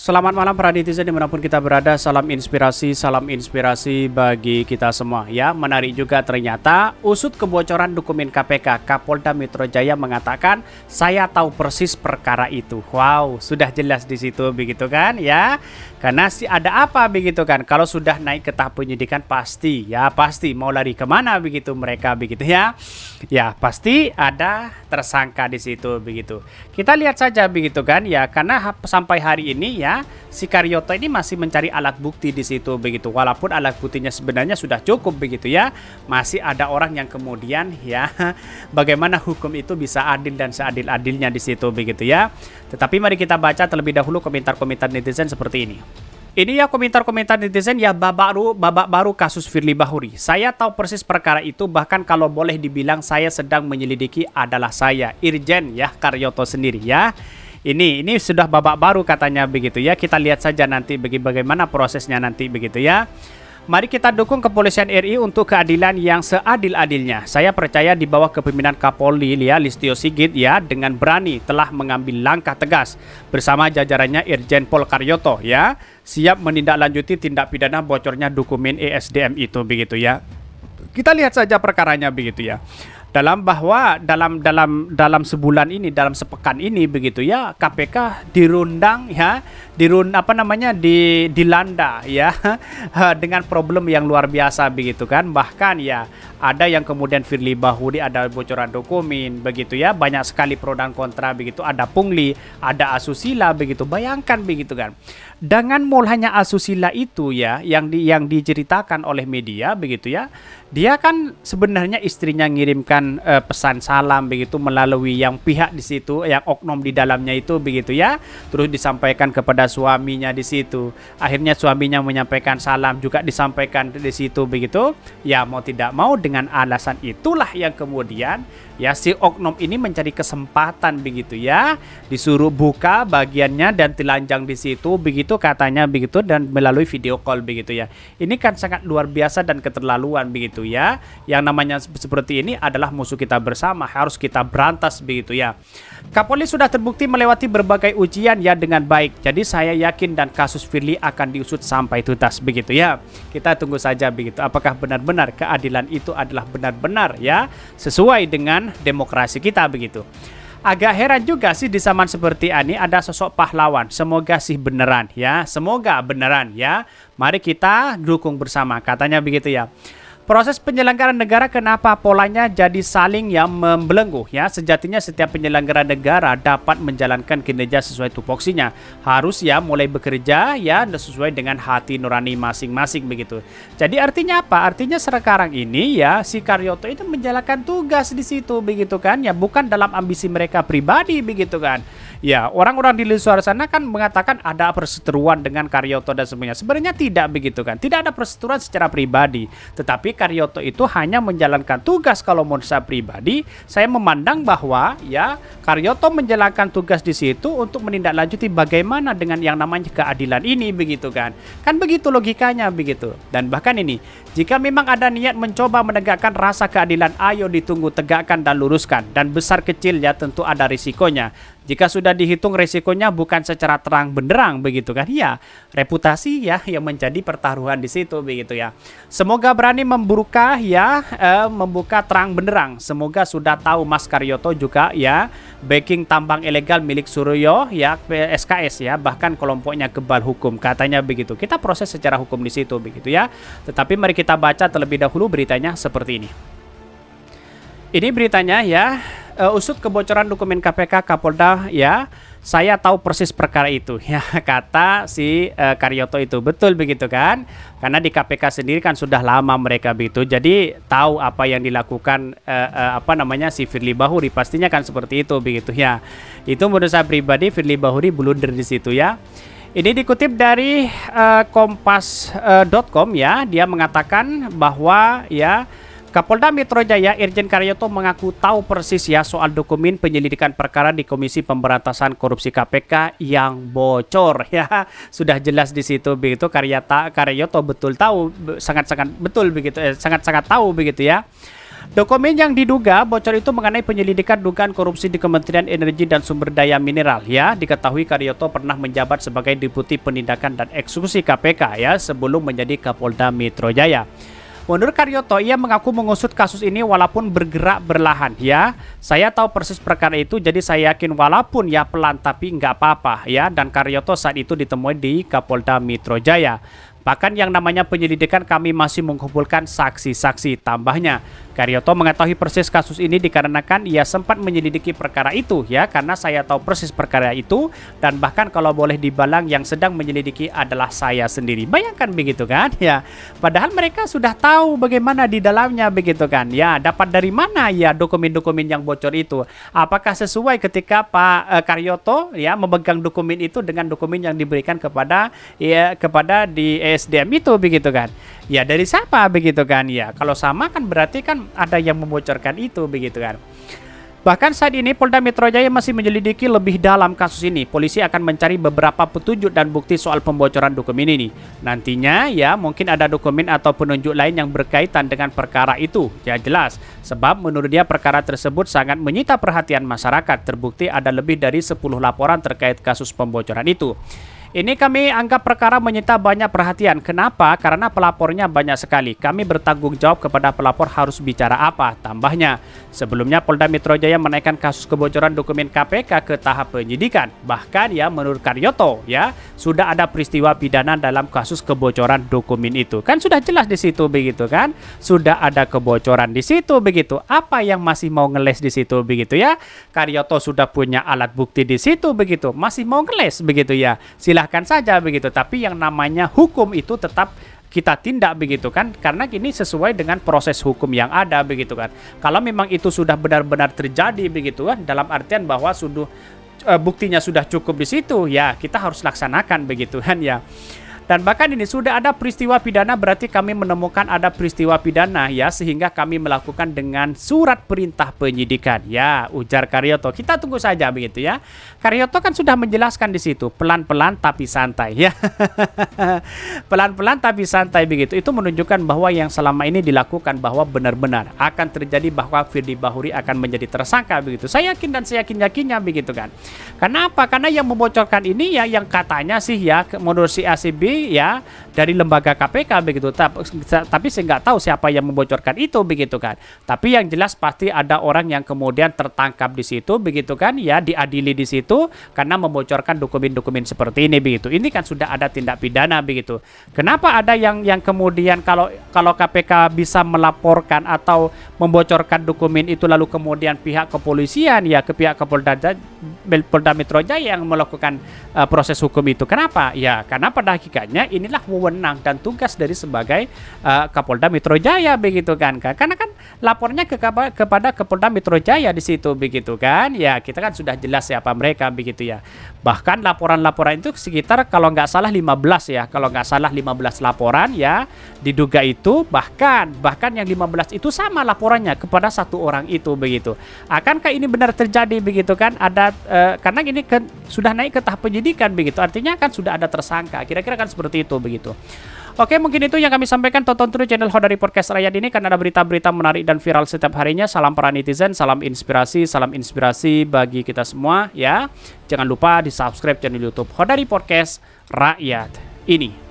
Selamat malam para netizen dimanapun kita berada. Salam inspirasi bagi kita semua ya. Menarik juga ternyata usut kebocoran dokumen KPK. Kapolda Metro Jaya mengatakan saya tahu persis perkara itu. Wow, sudah jelas di situ begitu kan ya. Karena ada apa begitu kan. Kalau sudah naik ke tahap penyidikan pasti mau lari kemana begitu mereka begitu ya. Ya pasti ada tersangka di situ begitu. Kita lihat saja begitu kan ya. Karena sampai hari ini ya, si Karyoto ini masih mencari alat bukti di situ begitu. Walaupun alat buktinya sebenarnya sudah cukup begitu ya, masih ada orang yang kemudian ya bagaimana hukum itu bisa adil dan seadil-adilnya di situ begitu ya. Tetapi mari kita baca terlebih dahulu komentar-komentar netizen seperti ini. Ini ya komentar-komentar netizen ya, babak baru kasus Firly Bahuri. Saya tahu persis perkara itu, bahkan kalau boleh dibilang saya sedang menyelidiki adalah saya, Irjen ya Karyoto sendiri ya. Ini sudah babak baru katanya begitu ya. Kita lihat saja nanti bagaimana prosesnya nanti begitu ya. Mari kita dukung kepolisian RI untuk keadilan yang seadil-adilnya. Saya percaya di bawah kepemimpinan Kapolri ya, Listio Sigit ya, dengan berani telah mengambil langkah tegas bersama jajarannya Irjen Pol Karyoto ya, siap menindaklanjuti tindak pidana bocornya dokumen ESDM itu begitu ya. Kita lihat saja perkaranya begitu ya. Dalam sebulan ini, dalam sepekan ini begitu ya, KPK dirundang ya, dilanda ya dengan problem yang luar biasa begitu kan. Bahkan ya ada yang kemudian Firly Bahuri, ada bocoran dokumen begitu ya, banyak sekali pro dan kontra begitu, ada pungli, ada asusila begitu. Bayangkan begitu kan. Dengan mulanya asusila itu ya yang diceritakan oleh media begitu ya. Dia kan sebenarnya istrinya ngirimkan pesan salam begitu melalui yang pihak di situ, yang oknum di dalamnya itu begitu ya. Terus disampaikan kepada suaminya di situ. Akhirnya suaminya menyampaikan salam juga disampaikan di situ begitu. Ya mau tidak mau dengan alasan itulah yang kemudian ya si oknum ini mencari kesempatan begitu ya, disuruh buka bagiannya dan telanjang di situ begitu katanya begitu, dan melalui video call begitu ya. Ini kan sangat luar biasa dan keterlaluan begitu ya. Yang namanya seperti ini adalah musuh kita bersama, harus kita berantas begitu ya. Kapolri sudah terbukti melewati berbagai ujian ya dengan baik. Jadi saya yakin dan kasus Firly akan diusut sampai tuntas begitu ya. Kita tunggu saja begitu. Apakah benar-benar keadilan itu adalah benar-benar ya sesuai dengan demokrasi kita begitu. Agak heran juga sih di zaman seperti ini ada sosok pahlawan. Semoga sih beneran ya. Semoga beneran ya. Mari kita dukung bersama katanya begitu ya. Proses penyelenggaraan negara kenapa polanya jadi saling yang membelenggu ya. Sejatinya setiap penyelenggara negara dapat menjalankan kinerja sesuai tupoksinya. Harus ya mulai bekerja ya sesuai dengan hati nurani masing-masing begitu. Jadi artinya apa? Artinya sekarang ini ya si Karyoto itu menjalankan tugas di situ begitu kan ya, bukan dalam ambisi mereka pribadi begitu kan. Ya, orang-orang di luar sana kan mengatakan ada perseteruan dengan Karyoto dan semuanya. Sebenarnya tidak begitu kan. Tidak ada perseteruan secara pribadi. Tetapi Karyoto itu hanya menjalankan tugas. Kalau menurut saya pribadi, saya memandang bahwa ya Karyoto menjalankan tugas di situ untuk menindaklanjuti bagaimana dengan yang namanya keadilan ini begitu kan. Kan begitu logikanya begitu. Dan bahkan ini, jika memang ada niat mencoba menegakkan rasa keadilan, ayo ditunggu, tegakkan dan luruskan. Dan besar kecil ya tentu ada risikonya. Jika sudah dihitung resikonya bukan secara terang benderang begitu kan ya, reputasi ya yang menjadi pertaruhan di situ begitu ya. Semoga berani membuka ya, membuka terang benderang. Semoga sudah tahu Mas Karyoto juga ya backing tambang ilegal milik Suryo ya, SKS ya, bahkan kelompoknya kebal hukum katanya begitu. Kita proses secara hukum di situ begitu ya. Tetapi mari kita baca terlebih dahulu beritanya seperti ini. Ini beritanya ya. Usut kebocoran dokumen KPK Kapolda ya, saya tahu persis perkara itu ya, kata si Karyoto itu. Betul begitu kan, karena di KPK sendiri kan sudah lama mereka begitu, jadi tahu apa yang dilakukan si Firly Bahuri, pastinya kan seperti itu begitu ya. Itu menurut saya pribadi Firly Bahuri blunder di situ ya. Ini dikutip dari kompas.com ya, dia mengatakan bahwa ya Kapolda Metro Jaya Irjen Karyoto mengaku tahu persis ya soal dokumen penyelidikan perkara di Komisi Pemberantasan Korupsi KPK yang bocor ya. Sudah jelas di situ begitu, Karyoto betul tahu, sangat-sangat betul begitu, sangat-sangat tahu begitu ya. Dokumen yang diduga bocor itu mengenai penyelidikan dugaan korupsi di Kementerian Energi dan Sumber Daya Mineral ya. Diketahui Karyoto pernah menjabat sebagai Deputi Penindakan dan Eksekusi KPK ya sebelum menjadi Kapolda Metro Jaya. Menurut Karyoto, ia mengaku mengusut kasus ini walaupun bergerak berlahan ya. Saya tahu persis perkara itu, jadi saya yakin walaupun ya pelan tapi nggak apa-apa ya. Dan Karyoto saat itu ditemui di Kapolda Metro Jaya. Bahkan yang namanya penyelidikan kami masih mengumpulkan saksi-saksi. Tambahnya, Karyoto mengetahui persis kasus ini dikarenakan ia sempat menyelidiki perkara itu ya, karena saya tahu persis perkara itu dan bahkan kalau boleh dibilang yang sedang menyelidiki adalah saya sendiri. Bayangkan begitu kan ya. Padahal mereka sudah tahu bagaimana di dalamnya begitu kan. Ya, dapat dari mana ya dokumen-dokumen yang bocor itu? Apakah sesuai ketika Pak Karyoto ya memegang dokumen itu dengan dokumen yang diberikan kepada di SDM itu begitu kan. Ya dari siapa begitu kan ya. Kalau sama kan berarti kan ada yang membocorkan itu begitu kan. Bahkan saat ini Polda Metro Jaya masih menyelidiki lebih dalam kasus ini. Polisi akan mencari beberapa petunjuk dan bukti soal pembocoran dokumen ini. Nantinya ya mungkin ada dokumen atau penunjuk lain yang berkaitan dengan perkara itu. Ya jelas, sebab menurut dia perkara tersebut sangat menyita perhatian masyarakat. Terbukti ada lebih dari 10 laporan terkait kasus pembocoran itu. Ini kami anggap perkara menyita banyak perhatian. Kenapa? Karena pelapornya banyak sekali. Kami bertanggung jawab kepada pelapor harus bicara apa. Tambahnya, sebelumnya Polda Metro Jaya menaikkan kasus kebocoran dokumen KPK ke tahap penyidikan. Bahkan ya menurut Karyoto ya sudah ada peristiwa pidana dalam kasus kebocoran dokumen itu. Kan sudah jelas di situ begitu kan? Sudah ada kebocoran di situ begitu. Apa yang masih mau ngeles di situ begitu ya? Karyoto sudah punya alat bukti di situ begitu. Masih mau ngeles begitu ya. Silahkan saja begitu, tapi yang namanya hukum itu tetap kita tindak begitu kan, karena ini sesuai dengan proses hukum yang ada begitu kan. Kalau memang itu sudah benar-benar terjadi begitu kan, dalam artian bahwa sudah buktinya sudah cukup di situ ya, kita harus laksanakan begitu kan ya. Dan bahkan ini sudah ada peristiwa pidana, berarti kami menemukan ada peristiwa pidana ya, sehingga kami melakukan dengan surat perintah penyidikan ya, ujar Karyoto. Kita tunggu saja begitu ya. Karyoto kan sudah menjelaskan di situ pelan-pelan tapi santai ya. Pelan-pelan tapi santai begitu. Itu menunjukkan bahwa yang selama ini dilakukan bahwa benar-benar akan terjadi bahwa Firly Bahuri akan menjadi tersangka begitu. Saya yakin dan saya yakin-yakinnya begitu kan. Kenapa? Karena yang membocorkan ini ya yang katanya sih ya menurut si ACB ya dari lembaga KPK begitu, tapi saya nggak tahu siapa yang membocorkan itu begitu kan. Tapi yang jelas pasti ada orang yang kemudian tertangkap di situ begitu kan ya, diadili di situ karena membocorkan dokumen-dokumen seperti ini begitu. Ini kan sudah ada tindak pidana begitu. Kenapa ada yang kemudian kalau KPK bisa melaporkan atau membocorkan dokumen itu lalu kemudian pihak kepolisian ya ke pihak Polda Metro Jaya yang melakukan proses hukum itu. Kenapa? Ya karena pada hakikatnya inilah wewenang dan tugas dari sebagai Kapolda Metro Jaya begitu kan. Karena kan lapornya kepada Kapolda Metro Jaya di situ begitu kan. Ya kita kan sudah jelas siapa mereka begitu ya. Bahkan laporan-laporan itu sekitar kalau nggak salah 15 ya. Kalau nggak salah 15 laporan ya diduga itu, bahkan yang 15 itu sama laporannya kepada satu orang itu begitu. Akankah ini benar terjadi begitu kan? Ada karena ini kan sudah naik ke tahap penyidikan begitu. Artinya kan sudah ada tersangka. Kira-kira kan seperti itu begitu. Oke, mungkin itu yang kami sampaikan. Tonton terus channel Hodari Podcast Rakyat ini karena ada berita-berita menarik dan viral setiap harinya. Salam para netizen, salam inspirasi bagi kita semua ya. Jangan lupa di subscribe channel YouTube Hodari Podcast Rakyat ini.